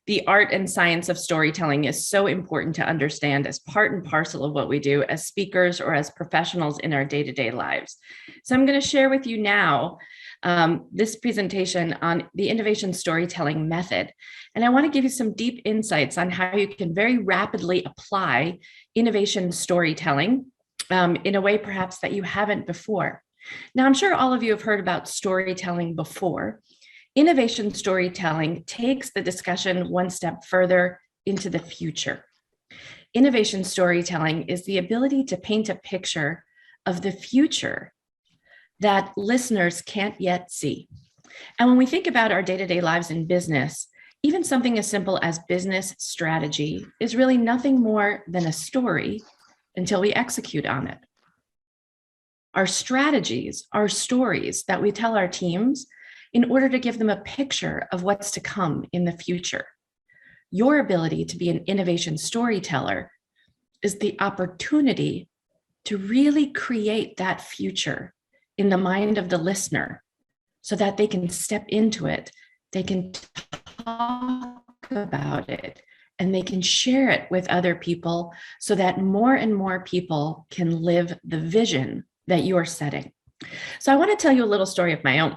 the art and science of storytelling is so important to understand as part and parcel of what we do as speakers or as professionals in our day-to-day lives. So I'm going to share with you now this presentation on the innovation storytelling method. And I want to give you some deep insights on how you can very rapidly apply innovation storytelling in a way perhaps that you haven't before. Now, I'm sure all of you have heard about storytelling before. Innovation storytelling takes the discussion one step further into the future. Innovation storytelling is the ability to paint a picture of the future that listeners can't yet see. And when we think about our day-to-day lives in business, even something as simple as business strategy is really nothing more than a story until we execute on it. Our strategies are stories that we tell our teams in order to give them a picture of what's to come in the future. Your ability to be an innovation storyteller is the opportunity to really create that future in the mind of the listener so that they can step into it, they can talk about it, and they can share it with other people so that more and more people can live the vision that you are setting. So I want to tell you a little story of my own.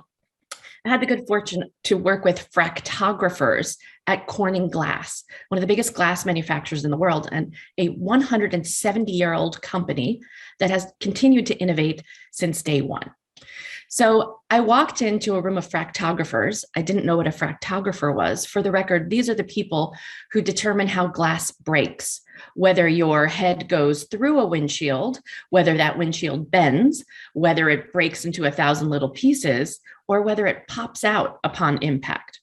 I had the good fortune to work with fractographers at Corning Glass, one of the biggest glass manufacturers in the world, and a 170-year-old company that has continued to innovate since day one. So I walked into a room of fractographers. I didn't know what a fractographer was. For the record, these are the people who determine how glass breaks, whether your head goes through a windshield, whether that windshield bends, whether it breaks into 1,000 little pieces, or whether it pops out upon impact.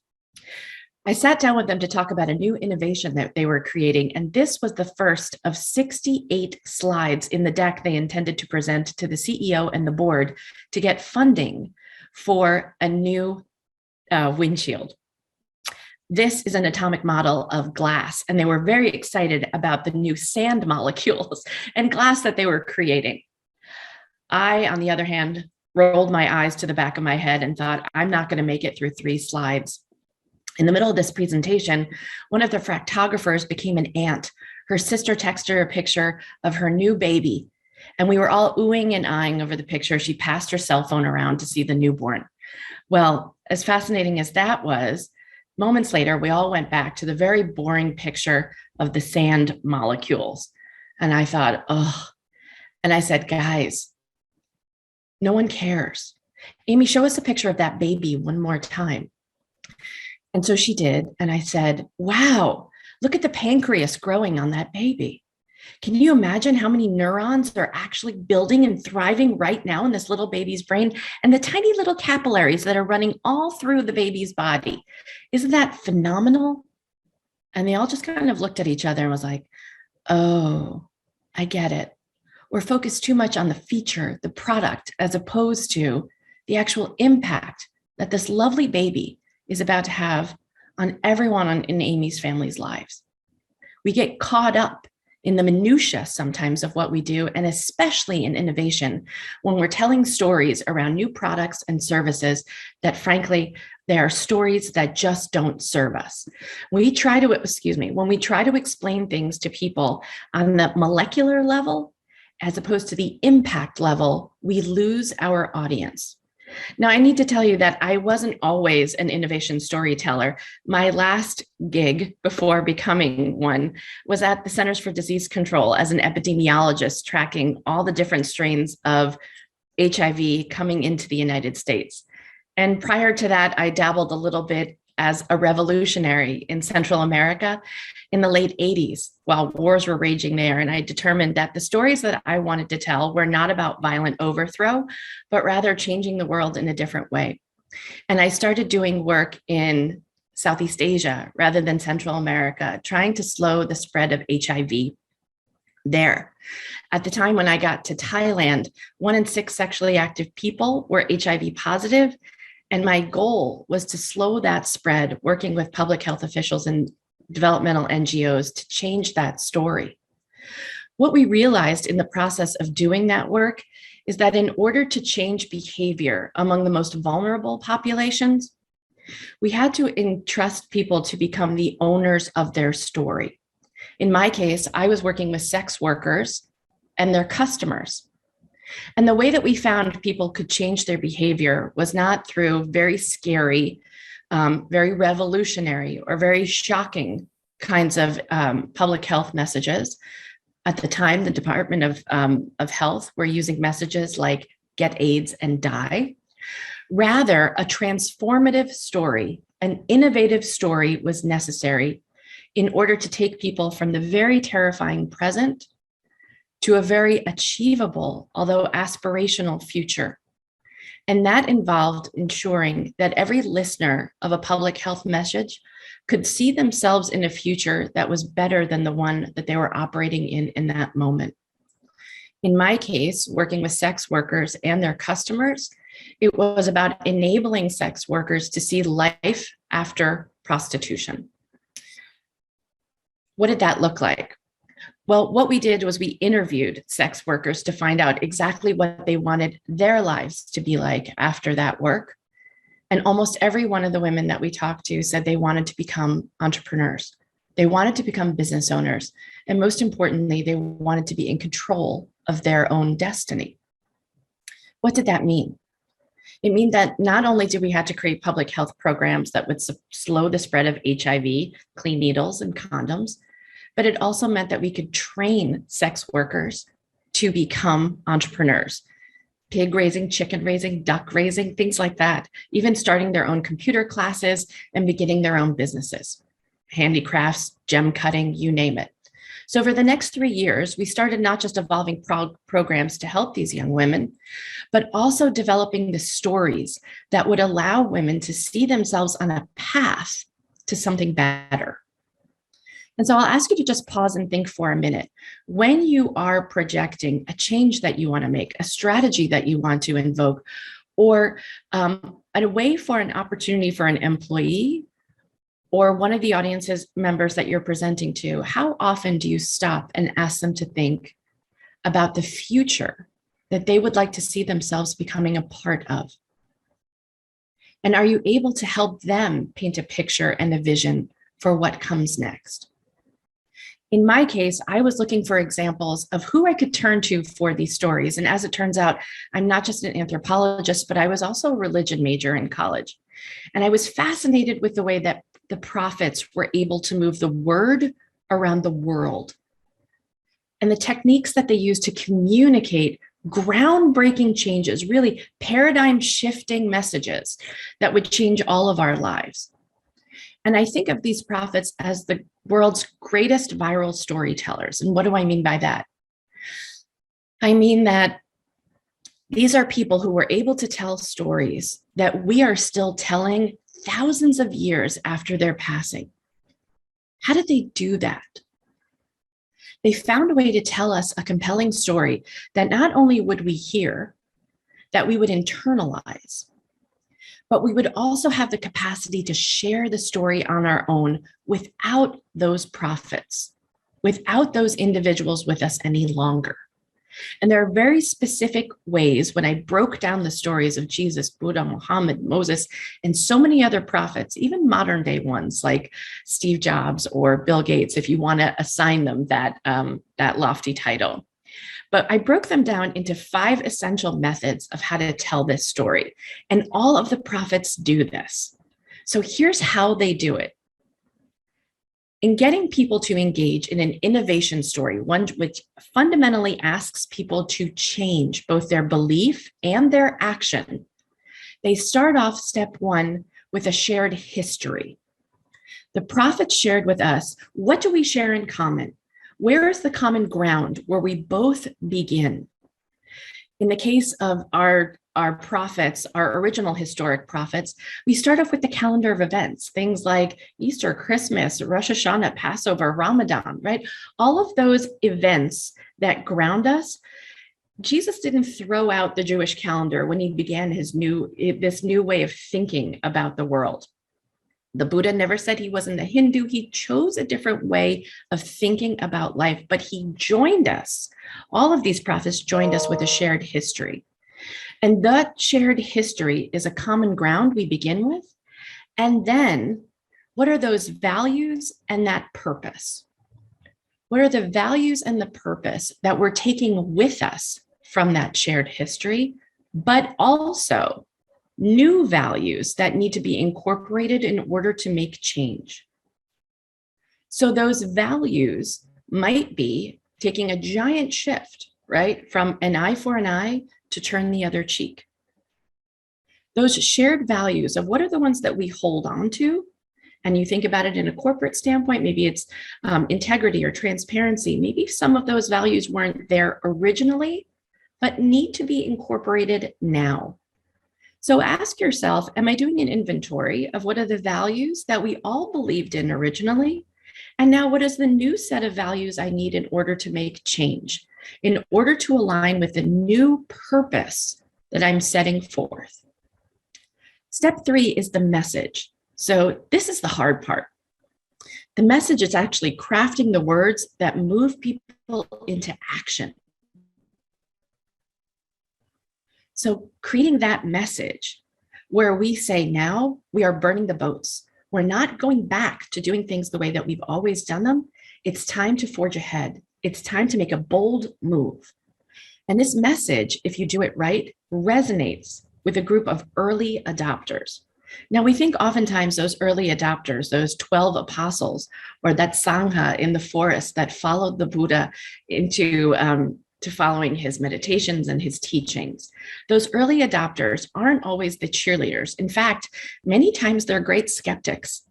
I sat down with them to talk about a new innovation that they were creating, and this was the first of 68 slides in the deck they intended to present to the CEO and the board to get funding for a new windshield. This is an atomic model of glass, and they were very excited about the new sand molecules and glass that they were creating. I, on the other hand, rolled my eyes to the back of my head and thought, I'm not going to make it through 3 slides. In the middle of this presentation, one of the fractographers became an aunt. Her sister texted her a picture of her new baby, and we were all oohing and eyeing over the picture. She passed her cell phone around to see the newborn. Well, as fascinating as that was, moments later, we all went back to the very boring picture of the sand molecules. And I thought, oh, and I said, guys, no one cares. Amy, show us a picture of that baby one more time. And so she did. And I said, wow, look at the pancreas growing on that baby. Can you imagine how many neurons are actually building and thriving right now in this little baby's brain, and the tiny little capillaries that are running all through the baby's body? Isn't that phenomenal? And they all just kind of looked at each other and was like, oh, I get it. We're focused too much on the feature, the product, as opposed to the actual impact that this lovely baby is about to have on everyone in Amy's family's lives. We get caught up in the minutia sometimes of what we do, and especially in innovation, when we're telling stories around new products and services that, frankly, they are stories that just don't serve us. When we try to explain things to people on the molecular level, as opposed to the impact level, we lose our audience. Now, I need to tell you that I wasn't always an innovation storyteller. My last gig before becoming one was at the Centers for Disease Control as an epidemiologist, tracking all the different strains of HIV coming into the United States. And prior to that, I dabbled a little bit as a revolutionary in Central America in the late 80s while wars were raging there. And I determined that the stories that I wanted to tell were not about violent overthrow, but rather changing the world in a different way. And I started doing work in Southeast Asia rather than Central America, trying to slow the spread of HIV there. At the time when I got to Thailand, 1 in 6 sexually active people were HIV positive. And my goal was to slow that spread, working with public health officials and developmental NGOs to change that story. What we realized in the process of doing that work is that in order to change behavior among the most vulnerable populations, We had to entrust people to become the owners of their story. In my case, I was working with sex workers and their customers. And the way that we found people could change their behavior was not through very scary, very revolutionary, or very shocking kinds of public health messages. At the time, the Department of Health were using messages like "get AIDS and die." Rather, a transformative story, an innovative story was necessary in order to take people from the very terrifying present to a very achievable, although aspirational future. And that involved ensuring that every listener of a public health message could see themselves in a future that was better than the one that they were operating in that moment. In my case, working with sex workers and their customers, it was about enabling sex workers to see life after prostitution. What did that look like? Well, what we did was we interviewed sex workers to find out exactly what they wanted their lives to be like after that work. And almost every one of the women that we talked to said they wanted to become entrepreneurs. They wanted to become business owners. And most importantly, they wanted to be in control of their own destiny. What did that mean? It means that not only did we have to create public health programs that would slow the spread of HIV, clean needles, and condoms, but it also meant that we could train sex workers to become entrepreneurs. Pig raising, chicken raising, duck raising, things like that, even starting their own computer classes and beginning their own businesses, handicrafts, gem cutting, you name it. So for the next 3 years, we started not just evolving programs to help these young women, but also developing the stories that would allow women to see themselves on a path to something better. And so I'll ask you to just pause and think for a minute. When you are projecting a change that you want to make, a strategy that you want to invoke, or a way for an opportunity for an employee or one of the audience's members that you're presenting to, how often do you stop and ask them to think about the future that they would like to see themselves becoming a part of? And are you able to help them paint a picture and a vision for what comes next? In my case, I was looking for examples of who I could turn to for these stories. And as it turns out, I'm not just an anthropologist, but I was also a religion major in college. And I was fascinated with the way that the prophets were able to move the word around the world and the techniques that they used to communicate groundbreaking changes, really paradigm shifting messages that would change all of our lives. And I think of these prophets as the world's greatest viral storytellers. And what do I mean by that? I mean that these are people who were able to tell stories that we are still telling thousands of years after their passing. How did they do that? They found a way to tell us a compelling story that not only would we hear, that we would internalize, but we would also have the capacity to share the story on our own without those prophets, without those individuals with us any longer. And there are very specific ways when I broke down the stories of Jesus, Buddha, Muhammad, Moses, and so many other prophets, even modern day ones like Steve Jobs or Bill Gates, if you want to assign them that lofty title. But I broke them down into 5 essential methods of how to tell this story. And all of the prophets do this. So here's how they do it. In getting people to engage in an innovation story, one which fundamentally asks people to change both their belief and their action, they start off step 1 with a shared history. The prophets shared with us, what do we share in common? Where is the common ground where we both begin? In the case of our prophets, our original historic prophets, we start off with the calendar of events, things like Easter, Christmas, Rosh Hashanah, Passover, Ramadan, right? All of those events that ground us. Jesus didn't throw out the Jewish calendar when he began this new way of thinking about the world. The Buddha never said he wasn't a Hindu. He chose a different way of thinking about life, but he joined us. All of these prophets joined us with a shared history. And that shared history is a common ground we begin with. And then what are those values and that purpose? What are the values and the purpose that we're taking with us from that shared history, but also new values that need to be incorporated in order to make change? So those values might be taking a giant shift, right? From an eye for an eye to turn the other cheek. Those shared values of what are the ones that we hold on to, and you think about it in a corporate standpoint, maybe it's integrity or transparency. Maybe some of those values weren't there originally, but need to be incorporated now. So ask yourself, am I doing an inventory of what are the values that we all believed in originally? And now what is the new set of values I need in order to make change, in order to align with the new purpose that I'm setting forth? Step 3 is the message. So this is the hard part. The message is actually crafting the words that move people into action. So creating that message where we say, now we are burning the boats. We're not going back to doing things the way that we've always done them. It's time to forge ahead. It's time to make a bold move. And this message, if you do it right, resonates with a group of early adopters. Now, we think oftentimes those early adopters, those 12 apostles, or that Sangha in the forest that followed the Buddha into to following his meditations and his teachings. Those early adopters aren't always the cheerleaders. In fact, many times they're great skeptics.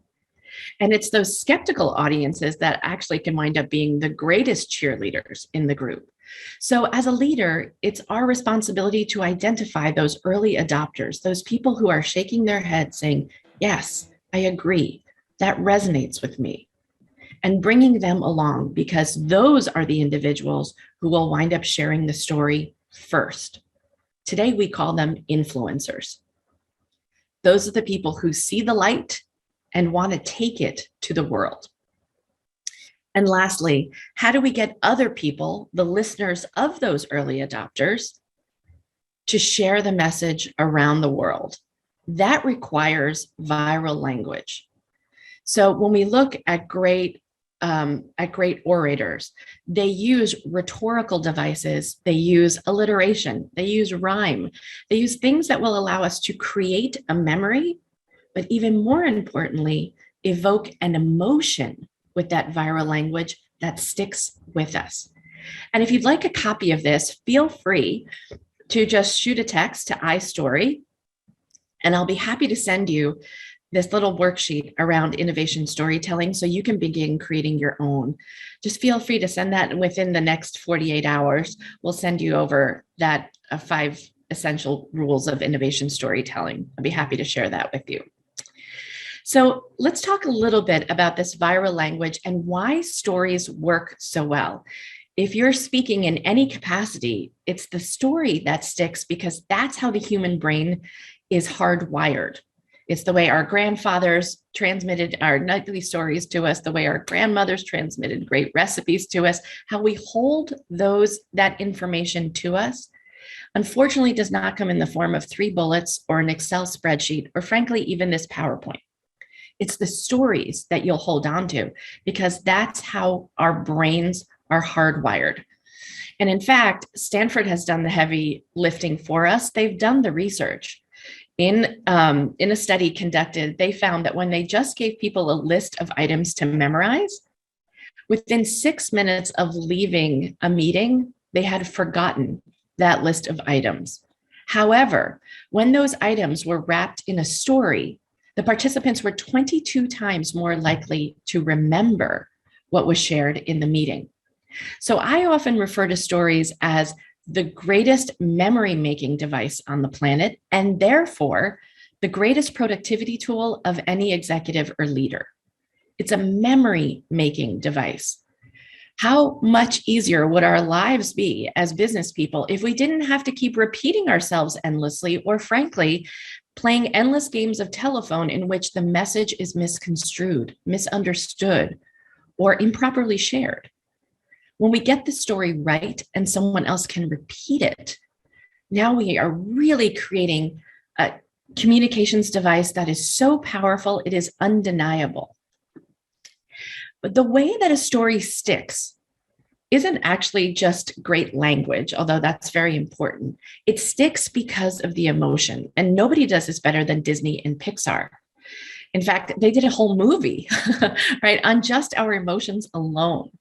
And it's those skeptical audiences that actually can wind up being the greatest cheerleaders in the group. So as a leader, it's our responsibility to identify those early adopters, those people who are shaking their heads saying, yes, I agree, that resonates with me, and bringing them along, because those are the individuals who will wind up sharing the story first. Today, we call them influencers. Those are the people who see the light and want to take it to the world. And lastly, how do we get other people, the listeners of those early adopters, to share the message around the world? That requires viral language. So when we look at great orators, they use rhetorical devices, they use alliteration, they use rhyme, they use things that will allow us to create a memory, but even more importantly, evoke an emotion with that viral language that sticks with us. And if you'd like a copy of this, feel free to just shoot a text to iStory, and I'll be happy to send you this little worksheet around innovation storytelling so you can begin creating your own. Just feel free to send that, and within the next 48 hours, we'll send you over that 5 essential rules of innovation storytelling. I'll be happy to share that with you. So let's talk a little bit about this viral language and why stories work so well. If you're speaking in any capacity, it's the story that sticks, because that's how the human brain is hardwired. It's the way our grandfathers transmitted our nightly stories to us, the way our grandmothers transmitted great recipes to us. How we hold that information to us, unfortunately, does not come in the form of 3 bullets or an Excel spreadsheet, or frankly, even this PowerPoint. It's the stories that you'll hold on to, because that's how our brains are hardwired. And in fact, Stanford has done the heavy lifting for us. They've done the research. In a study conducted, they found that when they just gave people a list of items to memorize, within 6 minutes of leaving a meeting, they had forgotten that list of items. However, when those items were wrapped in a story, the participants were 22 times more likely to remember what was shared in the meeting. So I often refer to stories as the greatest memory-making device on the planet, and therefore the greatest productivity tool of any executive or leader. It's a memory-making device. How much easier would our lives be as business people if we didn't have to keep repeating ourselves endlessly, or frankly, playing endless games of telephone in which the message is misconstrued, misunderstood, or improperly shared? When we get the story right and someone else can repeat it, now we are really creating communications device that is so powerful, it is undeniable. But the way that a story sticks isn't actually just great language, although that's very important. It sticks because of the emotion, and nobody does this better than Disney and Pixar. In fact, they did a whole movie, right, on just our emotions alone.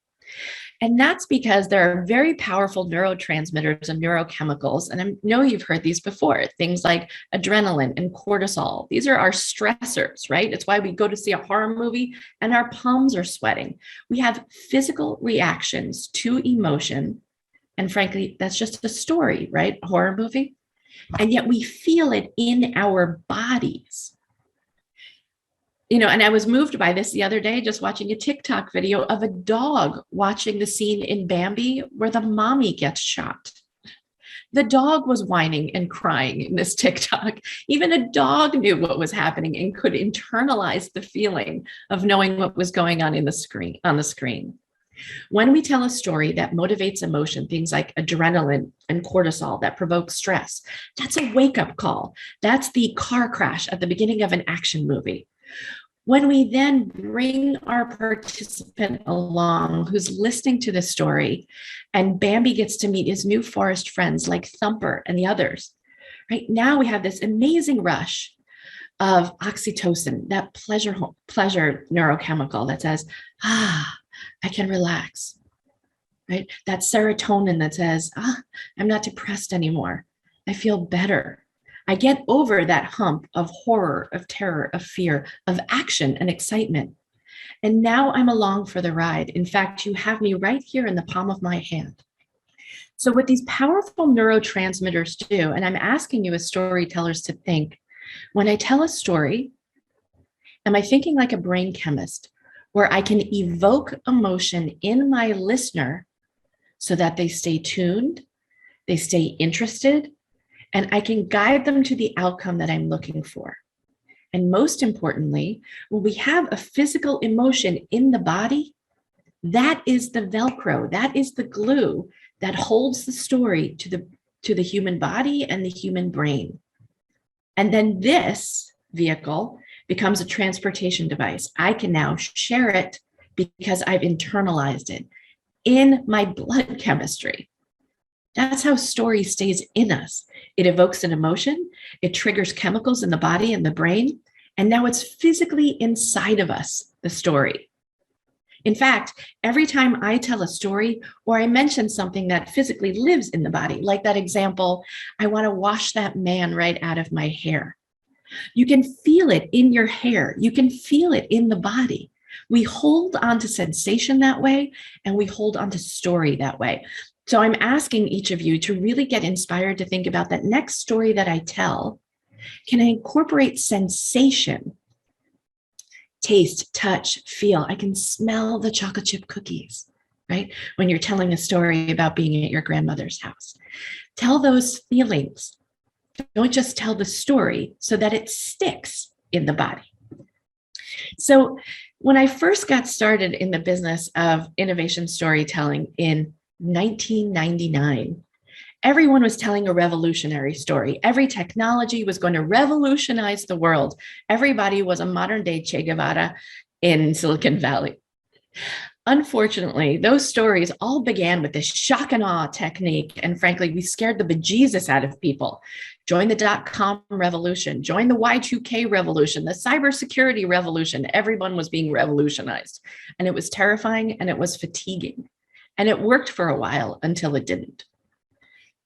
And that's because there are very powerful neurotransmitters and neurochemicals. And I know you've heard these before, things like adrenaline and cortisol. These are our stressors, right? It's why we go to see a horror movie and our palms are sweating. We have physical reactions to emotion. And frankly, that's just a story, right? A horror movie. And yet we feel it in our bodies. And I was moved by this the other day, just watching a TikTok video of a dog watching the scene in Bambi where the mommy gets shot. The dog was whining and crying in this TikTok. Even a dog knew what was happening and could internalize the feeling of knowing what was going on on the screen. When we tell a story that motivates emotion, things like adrenaline and cortisol that provoke stress, that's a wake-up call. That's the car crash at the beginning of an action movie. When we then bring our participant along who's listening to the story, and Bambi gets to meet his new forest friends like Thumper and the others, right? Now we have this amazing rush of oxytocin, that pleasure neurochemical that says, I can relax, right? That serotonin that says, I'm not depressed anymore. I feel better. I get over that hump of horror, of terror, of fear, of action and excitement. And now I'm along for the ride. In fact, you have me right here in the palm of my hand. So what these powerful neurotransmitters do, and I'm asking you as storytellers to think, when I tell a story, am I thinking like a brain chemist where I can evoke emotion in my listener so that they stay tuned, they stay interested, and I can guide them to the outcome that I'm looking for. And most importantly, when we have a physical emotion in the body, that is the Velcro, that is the glue that holds the story to the human body and the human brain. And then this vehicle becomes a transportation device. I can now share it because I've internalized it in my blood chemistry. That's how story stays in us. It evokes an emotion, it triggers chemicals in the body and the brain, and now it's physically inside of us, the story. In fact, every time I tell a story or I mention something that physically lives in the body, like that example, I want to wash that man right out of my hair. You can feel it in your hair. You can feel it in the body. We hold on to sensation that way, and we hold on to story that way. So I'm asking each of you to really get inspired to think about that next story that I tell. Can I incorporate sensation, taste, touch, feel? I can smell the chocolate chip cookies, right? When you're telling a story about being at your grandmother's house. Tell those feelings. Don't just tell the story so that it sticks in the body. So when I first got started in the business of innovation storytelling in 1999, everyone was telling a revolutionary story. Every technology was going to revolutionize the world. Everybody was a modern day Che Guevara in Silicon Valley. Unfortunately, those stories all began with this shock and awe technique. And frankly, we scared the bejesus out of people. Join the dot-com revolution, join the Y2K revolution, the cybersecurity revolution. Everyone was being revolutionized. And it was terrifying and it was fatiguing. And it worked for a while until it didn't.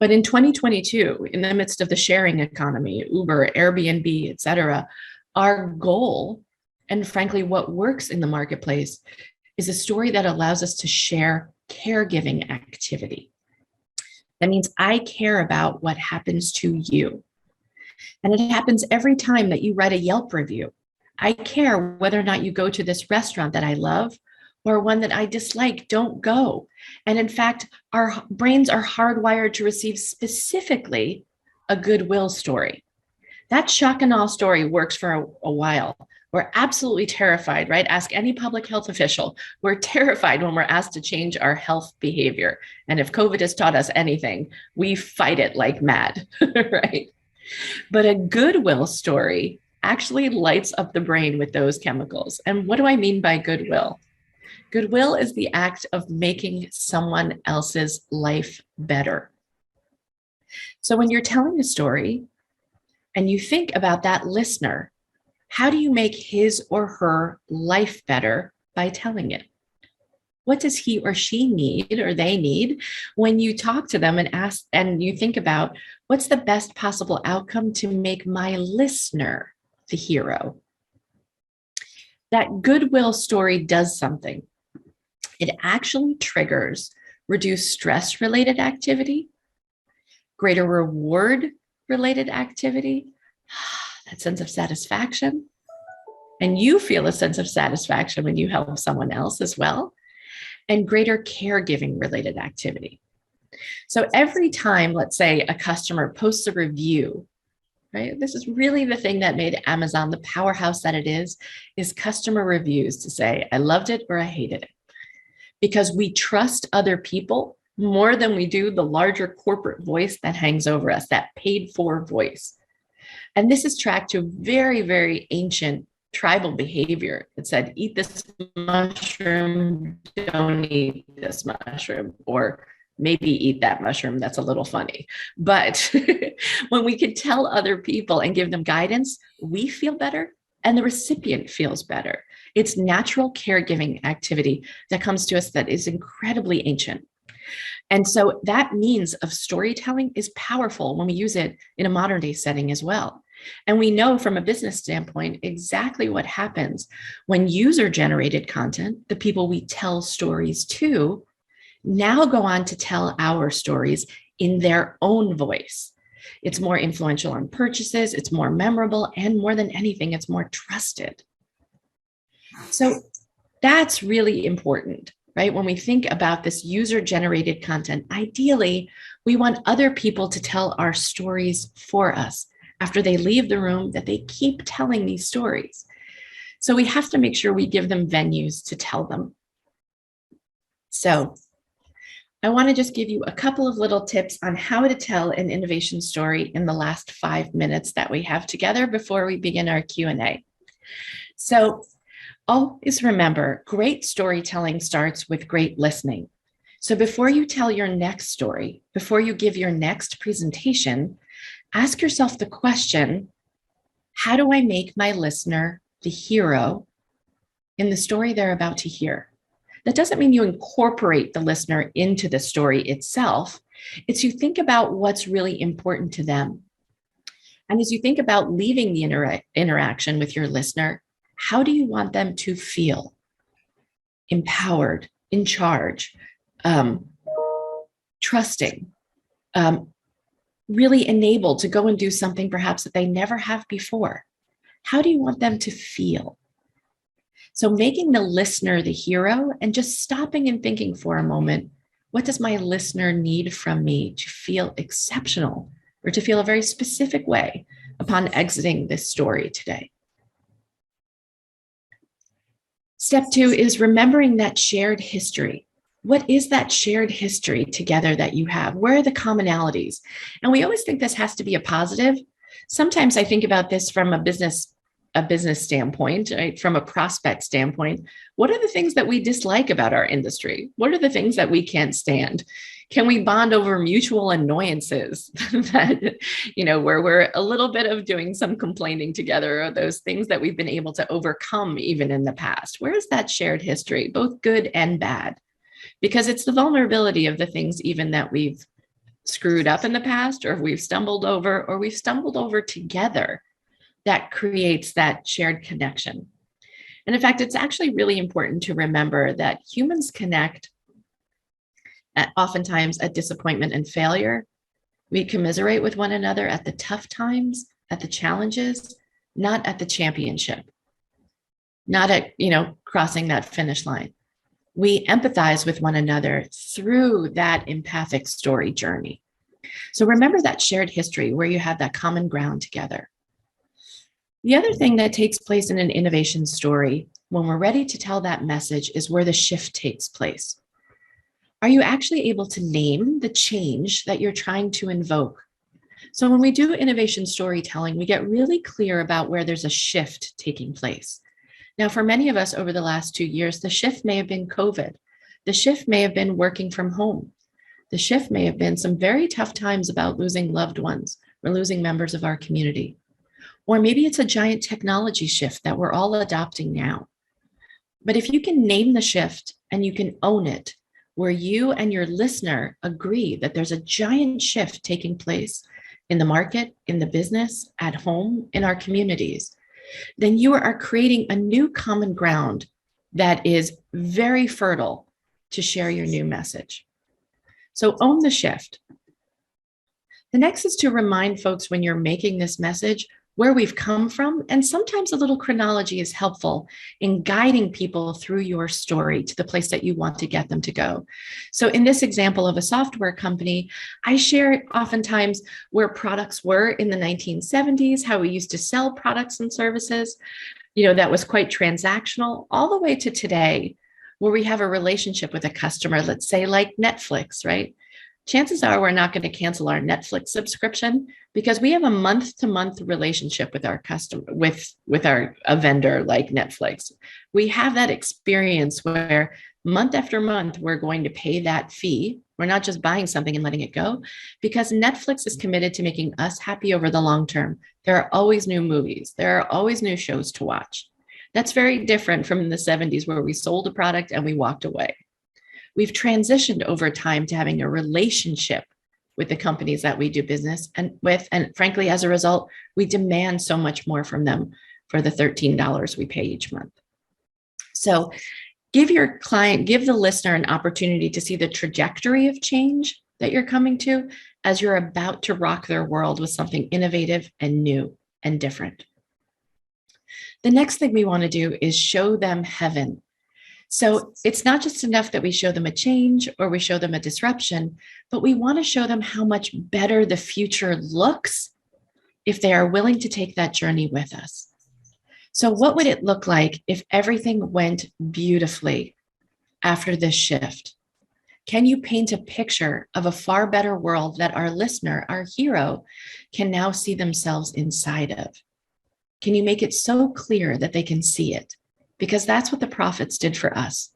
But in 2022, in the midst of the sharing economy, Uber, Airbnb, et cetera, our goal, and frankly, what works in the marketplace, is a story that allows us to share caregiving activity. That means I care about what happens to you. And it happens every time that you write a Yelp review. I care whether or not you go to this restaurant that I love or one that I dislike. Don't go. And in fact, our brains are hardwired to receive specifically a goodwill story. That shock and awe story works for a while. We're absolutely terrified, right? Ask any public health official. We're terrified when we're asked to change our health behavior. And if COVID has taught us anything, we fight it like mad, right? But a goodwill story actually lights up the brain with those chemicals. And what do I mean by goodwill? Goodwill is the act of making someone else's life better. So when you're telling a story and you think about that listener, how do you make his or her life better by telling it? What does he or she need or they need when you talk to them and ask and you think about what's the best possible outcome to make my listener the hero? That goodwill story does something. It actually triggers reduced stress related activity, greater reward related activity, that sense of satisfaction. And you feel a sense of satisfaction when you help someone else as well, and greater caregiving related activity. So every time, let's say, a customer posts a review, right? This is really the thing that made Amazon the powerhouse that it is customer reviews to say, I loved it or I hated it. Because we trust other people more than we do the larger corporate voice that hangs over us, that paid for voice. And this is tracked to very, very ancient tribal behavior that said, eat this mushroom, don't eat this mushroom, or maybe eat that mushroom. That's a little funny. But when we could tell other people and give them guidance, we feel better and the recipient feels better. It's natural caregiving activity that comes to us that is incredibly ancient. And so that means of storytelling is powerful when we use it in a modern day setting as well. And we know from a business standpoint exactly what happens when user generated content, the people we tell stories to, now go on to tell our stories in their own voice. It's more influential on purchases, it's more memorable, and more than anything, it's more trusted. So that's really important, right? When we think about this user-generated content, ideally, we want other people to tell our stories for us after they leave the room, that they keep telling these stories. So we have to make sure we give them venues to tell them. So I want to just give you a couple of little tips on how to tell an innovation story in the last 5 minutes that we have together before we begin our Q&A. So always remember, great storytelling starts with great listening. So before you tell your next story, before you give your next presentation, ask yourself the question, how do I make my listener the hero in the story they're about to hear? That doesn't mean you incorporate the listener into the story itself. It's you think about what's really important to them. And as you think about leaving the interaction with your listener, how do you want them to feel? Empowered, in charge, trusting, really enabled to go and do something perhaps that they never have before. How do you want them to feel? So making the listener the hero and just stopping and thinking for a moment, what does my listener need from me to feel exceptional or to feel a very specific way upon exiting this story today? Step 2 is remembering that shared history. What is that shared history together that you have? Where are the commonalities? And we always think this has to be a positive. Sometimes I think about this from a business standpoint, right? From a prospect standpoint. What are the things that we dislike about our industry? What are the things that we can't stand? Can we bond over mutual annoyances that, where we're a little bit of doing some complaining together, or those things that we've been able to overcome even in the past? Where is that shared history, both good and bad? Because it's the vulnerability of the things even that we've screwed up in the past, or we've stumbled over together, that creates that shared connection. And in fact, it's actually really important to remember that humans connect oftentimes at disappointment and failure. We commiserate with one another at the tough times, at the challenges, not at the championship, not at, crossing that finish line. We empathize with one another through that empathic story journey. So remember that shared history where you have that common ground together. The other thing that takes place in an innovation story when we're ready to tell that message is where the shift takes place. Are you actually able to name the change that you're trying to invoke? So when we do innovation storytelling, we get really clear about where there's a shift taking place. Now, for many of us over the last 2 years, the shift may have been COVID. The shift may have been working from home. The shift may have been some very tough times about losing loved ones or losing members of our community. Or maybe it's a giant technology shift that we're all adopting now. But if you can name the shift and you can own it, where you and your listener agree that there's a giant shift taking place in the market, in the business, at home, in our communities, then you are creating a new common ground that is very fertile to share your new message. So own the shift. The next is to remind folks when you're making this message where we've come from, and sometimes a little chronology is helpful in guiding people through your story to the place that you want to get them to go. So in this example of a software company, I share oftentimes where products were in the 1970s, how we used to sell products and services, that was quite transactional, all the way to today, where we have a relationship with a customer, let's say like Netflix, right? Chances are we're not going to cancel our Netflix subscription because we have a month-to-month relationship with our customer, with a vendor like Netflix. We have that experience where month after month, we're going to pay that fee. We're not just buying something and letting it go, because Netflix is committed to making us happy over the long term. There are always new movies. There are always new shows to watch. That's very different from the 70s where we sold a product and we walked away. We've transitioned over time to having a relationship with the companies that we do business with. And frankly, as a result, we demand so much more from them for the $13 we pay each month. So give your client, give the listener an opportunity to see the trajectory of change that you're coming to as you're about to rock their world with something innovative and new and different. The next thing we want to do is show them heaven. So it's not just enough that we show them a change or we show them a disruption, but we want to show them how much better the future looks if they are willing to take that journey with us. So what would it look like if everything went beautifully after this shift? Can you paint a picture of a far better world that our listener, our hero, can now see themselves inside of? Can you make it so clear that they can see it? Because that's what the prophets did for us.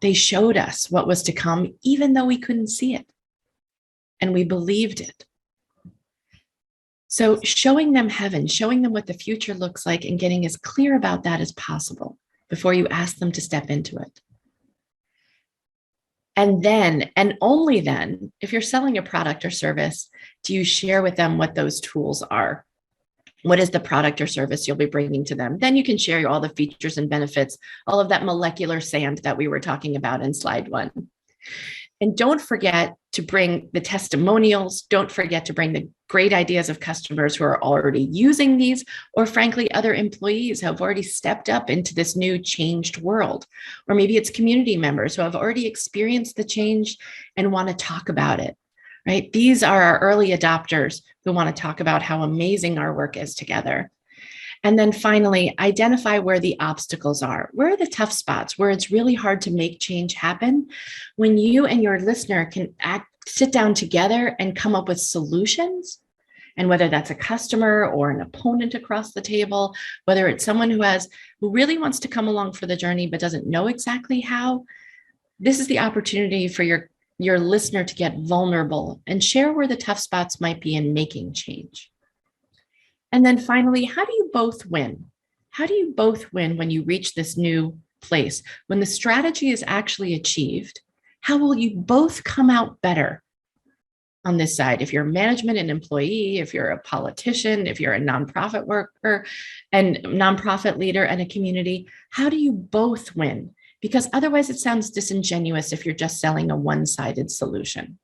They showed us what was to come, even though we couldn't see it. And we believed it. So showing them heaven, showing them what the future looks like, and getting as clear about that as possible before you ask them to step into it. And then, and only then, if you're selling a product or service, do you share with them what those tools are? What is the product or service you'll be bringing to them? Then you can share all the features and benefits, all of that molecular sand that we were talking about in slide 1. And don't forget to bring the testimonials. Don't forget to bring the great ideas of customers who are already using these, or frankly, other employees who have already stepped up into this new changed world. Or maybe it's community members who have already experienced the change and want to talk about it. Right? These are our early adopters who want to talk about how amazing our work is together. And then finally, identify where the obstacles are. Where are the tough spots where it's really hard to make change happen? When you and your listener can sit down together and come up with solutions, and whether that's a customer or an opponent across the table, whether it's someone who really wants to come along for the journey but doesn't know exactly how, this is the opportunity for your listener to get vulnerable and share where the tough spots might be in making change. And then finally, how do you both win? How do you both win when you reach this new place? When the strategy is actually achieved, how will you both come out better on this side? If you're management and employee, if you're a politician, if you're a nonprofit worker and nonprofit leader and a community, how do you both win? Because otherwise it sounds disingenuous if you're just selling a one-sided solution.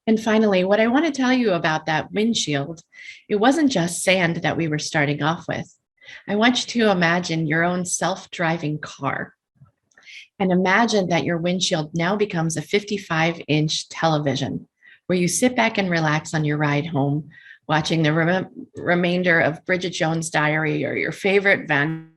And finally, what I want to tell you about that windshield, it wasn't just sand that we were starting off with. I want you to imagine your own self-driving car. And imagine that your windshield now becomes a 55-inch television where you sit back and relax on your ride home, watching the remainder of Bridget Jones' Diary or your favorite Van